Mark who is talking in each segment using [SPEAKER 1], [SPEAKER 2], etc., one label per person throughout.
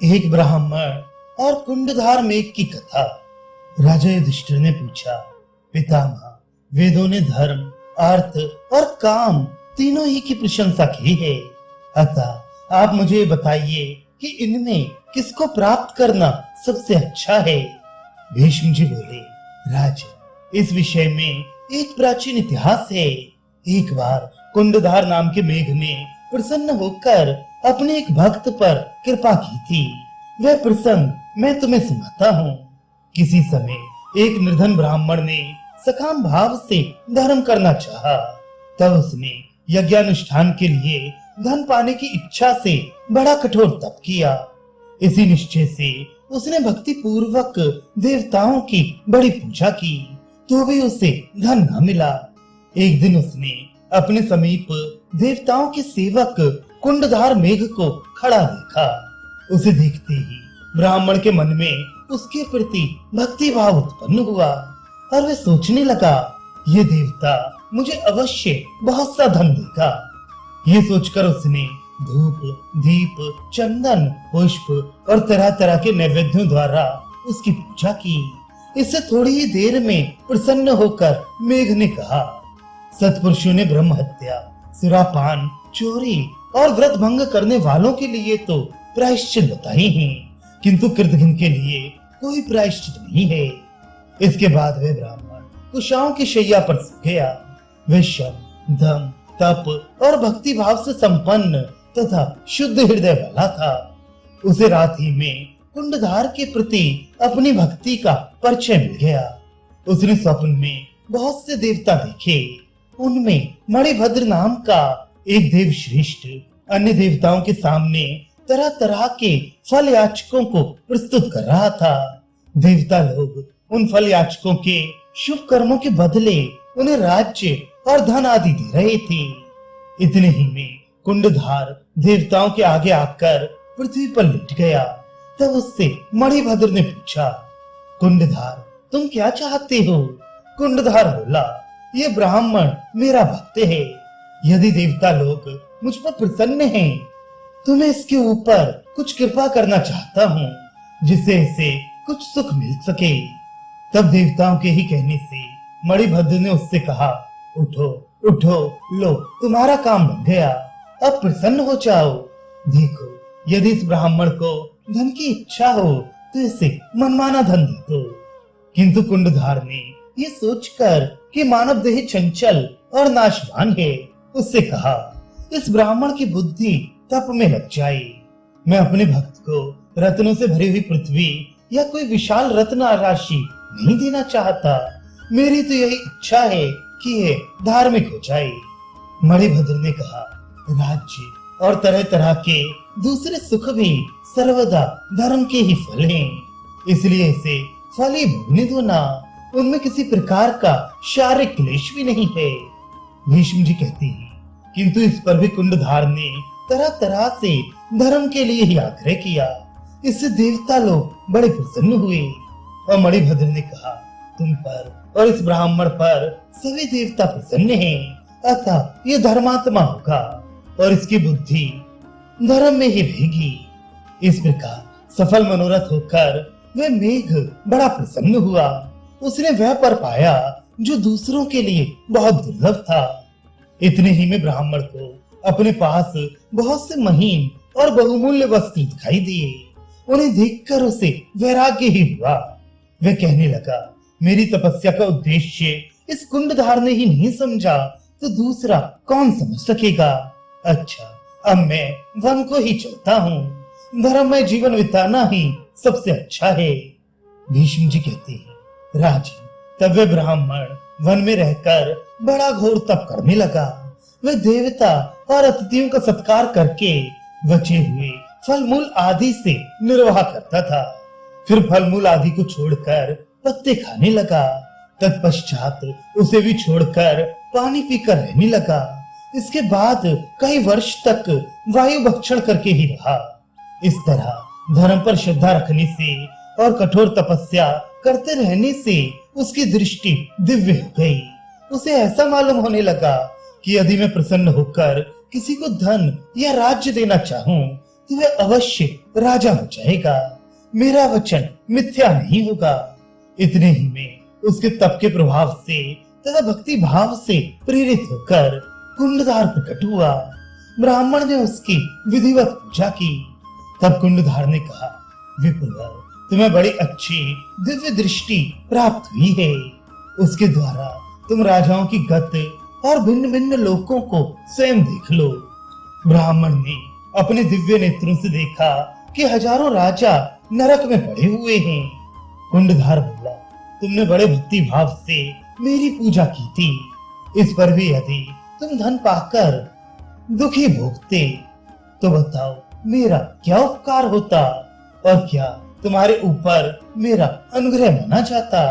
[SPEAKER 1] एक ब्राह्मण और कुंडधार मेघ की कथा। राजा युधिष्ठिर ने पूछा, पितामह, वेदों ने धर्म, अर्थ और काम तीनों ही की प्रशंसा की है, अतः आप मुझे बताइए कि इनमें किसको प्राप्त करना सबसे अच्छा है। भीष्म जी बोले, राजन, इस विषय में एक प्राचीन इतिहास है। एक बार कुंडधार नाम के मेघ ने प्रसन्न होकर अपने एक भक्त पर कृपा की थी। वह प्रसंग मैं तुम्हें सुनाता हूँ। किसी समय एक निर्धन ब्राह्मण ने सकाम भाव से धर्म करना चाहा। तब उसने यज्ञानुष्ठान के लिए धन पाने की इच्छा से बड़ा कठोर तप किया। इसी निश्चय से उसने भक्ति पूर्वक देवताओं की बड़ी पूजा की, तो भी उसे धन न मिला। एक दिन उसने अपने समीप देवताओं के सेवक कुंडधार मेघ को खड़ा देखा। उसे देखते ही ब्राह्मण के मन में उसके प्रति भक्ति भाव उत्पन्न हुआ और वह सोचने लगा, ये देवता मुझे अवश्य बहुत सा धन देगा। ये सोचकर उसने धूप, दीप, चंदन, पुष्प और तरह तरह के नैवेद्यों द्वारा उसकी पूजा की। इससे थोड़ी ही देर में प्रसन्न होकर मेघ ने कहा, सत्पुरुषों ने ब्रह्म हत्या, सुरापान, चोरी और व्रत भंग करने वालों के लिए तो प्रायश्चित बताए हैं, किंतु कृतघ्न के लिए कोई प्रायश्चित नहीं है। इसके बाद वह ब्राह्मण कुशाओं की शैया पर सो गया। वह शम, दम, तप और भक्ति भाव से संपन्न तथा शुद्ध हृदय वाला था। उसे रात ही में कुंडधार के प्रति अपनी भक्ति का परिचय मिल गया। उसने स्वप्न में बहुत से देवता देखे। उनमें मणिभद्र नाम का एक देव श्रेष्ठ अन्य देवताओं के सामने तरह तरह के फल याचकों को प्रस्तुत कर रहा था। देवता लोग उन फल याचकों के शुभ कर्मों के बदले उन्हें राज्य और धन आदि दे रहे थे। इतने ही में कुंडधार देवताओं के आगे आकर पृथ्वी पर लेट गया। तब उससे मणिभद्र ने पूछा, कुंडधार, तुम क्या चाहते हो? कुंडधार बोला, ये ब्राह्मण मेरा भक्त है। यदि देवता लोग मुझ पर प्रसन्न हैं, तो मैं इसके ऊपर कुछ कृपा करना चाहता हूँ, जिससे इसे कुछ सुख मिल सके। तब देवताओं के ही कहने से मणिभद्र ने उससे कहा, उठो उठो, लो तुम्हारा काम बन गया, अब प्रसन्न हो जाओ। देखो, यदि इस ब्राह्मण को धन की इच्छा हो तो इसे मनमाना धन दे दो। किंतु कुंडधार ने ये सोचकर कि मानव देह चंचल और नाशवान है, उससे कहा, इस ब्राह्मण की बुद्धि तप में लग जाए। मैं अपने भक्त को रत्नों से भरी हुई पृथ्वी या कोई विशाल रत्न राशि नहीं देना चाहता। मेरी तो यही इच्छा है कि ये धार्मिक हो जाए। मणिभद्र ने कहा, राज्य और तरह तरह के दूसरे सुख भी सर्वदा धर्म के ही फल हैं, इसलिए इसे फल ही भोगने दो ना। उनमें किसी प्रकार का शारीरिक क्लेश भी नहीं है। भीष्म जी कहते हैं, किंतु इस पर भी कुंडधार ने तरह तरह से धर्म के लिए ही आग्रह किया। इससे देवता लोग बड़े प्रसन्न हुए और मणिभद्र ने कहा, तुम पर और इस ब्राह्मण पर सभी देवता प्रसन्न हैं, अतः ये धर्मात्मा होगा और इसकी बुद्धि धर्म में ही रहेगी। इस प्रकार सफल मनोरथ होकर वह मेघ बड़ा प्रसन्न हुआ। उसने वह पर पाया जो दूसरों के लिए बहुत दुर्लभ था। इतने ही में ब्राह्मण को अपने पास बहुत से महीन और बहुमूल्य वस्तु दिखाई दिए। उन्हें देखकर उसे वैराग्य ही हुआ। वह कहने लगा, मेरी तपस्या का उद्देश्य इस कुंडधार ने ही नहीं समझा तो दूसरा कौन समझ सकेगा। अच्छा, अब मैं वन को ही चलता हूँ। धर्म में जीवन बिताना ही सबसे अच्छा है। भीष्म जी कहते हैं, राजन, तब वह ब्राह्मण वन में रहकर बड़ा घोर तप करने लगा। वह देवता और अतिथियों का सत्कार करके बचे हुए फल मूल आदि से निर्वाह करता था। फिर फल मूल आदि को छोड़कर पत्ते खाने लगा। तत्पश्चात उसे भी छोड़कर पानी पीकर रहने लगा। इसके बाद कई वर्ष तक वायु भक्षण करके ही रहा। इस तरह धर्म पर श्रद्धा रखने से और कठोर तपस्या करते रहने से उसकी दृष्टि दिव्य हो गई। उसे ऐसा मालूम होने लगा कि यदि मैं प्रसन्न होकर किसी को धन या राज्य देना चाहूं तो वह अवश्य राजा हो जाएगा। मेरा वचन मिथ्या नहीं होगा। इतने ही में उसके तप के प्रभाव से तथा भक्ति भाव से प्रेरित होकर कुंडधार प्रकट हुआ। ब्राह्मण ने उसकी विधिवत पूजा की। तब कुंडधार ने कहा, विप्रवर, तुम्हें बड़ी अच्छी दिव्य दृष्टि प्राप्त हुई है। उसके द्वारा तुम राजाओं की गति और भिन्न भिन्न लोकों को स्वयं देख लो। ब्राह्मण ने अपने दिव्य नेत्रों से देखा कि हजारों राजा नरक में पड़े हुए हैं। कुंडधार बोला, तुमने बड़े भक्ति भाव से मेरी पूजा की थी। इस पर भी यदि तुम धन पाकर दुखी भोगते तो बताओ मेरा क्या उपकार होता और क्या तुम्हारे ऊपर मेरा अनुग्रह माना जाता।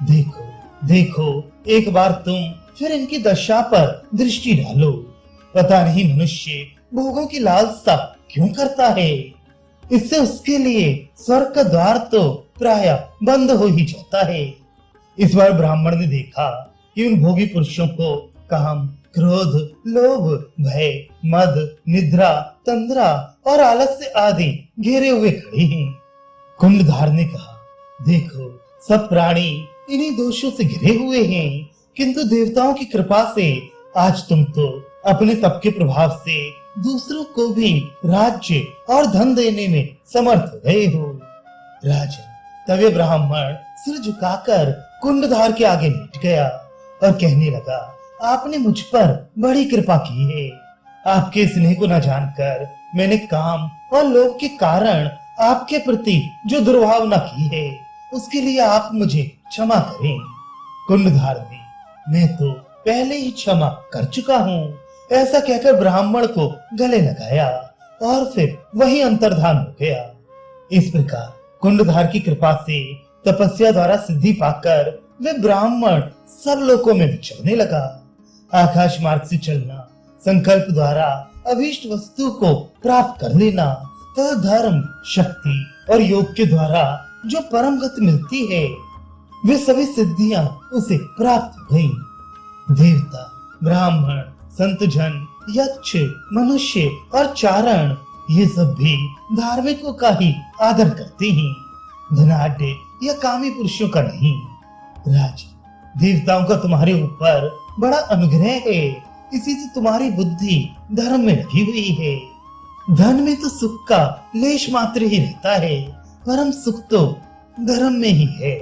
[SPEAKER 1] देखो देखो, एक बार तुम फिर इनकी दशा पर दृष्टि डालो। पता नहीं मनुष्य भोगों की लालसा क्यों करता है। इससे उसके लिए स्वर्ग का द्वार तो प्राय बंद हो ही जाता है। इस बार ब्राह्मण ने देखा कि उन भोगी पुरुषों को काम, क्रोध, लोभ, भय, मद, निद्रा, तंद्रा और आलस्य आदि घेरे हुए खड़े हैं। कुंडधार ने कहा, देखो सब प्राणी इन्हीं दोषों से घिरे हुए हैं, किंतु देवताओं की कृपा से आज तुम तो अपने तप के प्रभाव से दूसरों को भी राज्य और धन देने में समर्थ हो गए हो। राजन, तब ये ब्राह्मण सिर झुकाकर कुंडधार के आगे लेट गया और कहने लगा, आपने मुझ पर बड़ी कृपा की है। आपके स्नेह को न जानकर मैंने काम और लोभ के कारण आपके प्रति जो दुर्भावना की है, उसके लिए आप मुझे क्षमा करें। कुंडधार ने, मैं तो पहले ही क्षमा कर चुका हूँ, ऐसा कहकर ब्राह्मण को गले लगाया और फिर वही अंतर्धान हो गया। इस प्रकार कुंडधार की कृपा से तपस्या द्वारा सिद्धि पाकर वे ब्राह्मण सब लोकों में विचरने लगा। आकाश मार्ग से चलना, संकल्प द्वारा अभीष्ट वस्तु को प्राप्त कर लेना तथा धर्म, शक्ति और योग के द्वारा जो परम गति मिलती है, वे सभी सिद्धियां उसे प्राप्त हो गयी। देवता, ब्राह्मण, संत जन, यक्ष, मनुष्य और चारण, ये सब भी धार्मिकों का ही आदर करते हैं, धनाढ्य या कामी पुरुषों का नहीं। राज, देवताओं का तुम्हारे ऊपर बड़ा अनुग्रह है, इसी से तुम्हारी बुद्धि धर्म में लगी हुई है। धन में तो सुख का लेश मात्र ही रहता है, परम सुख तो धर्म में ही है।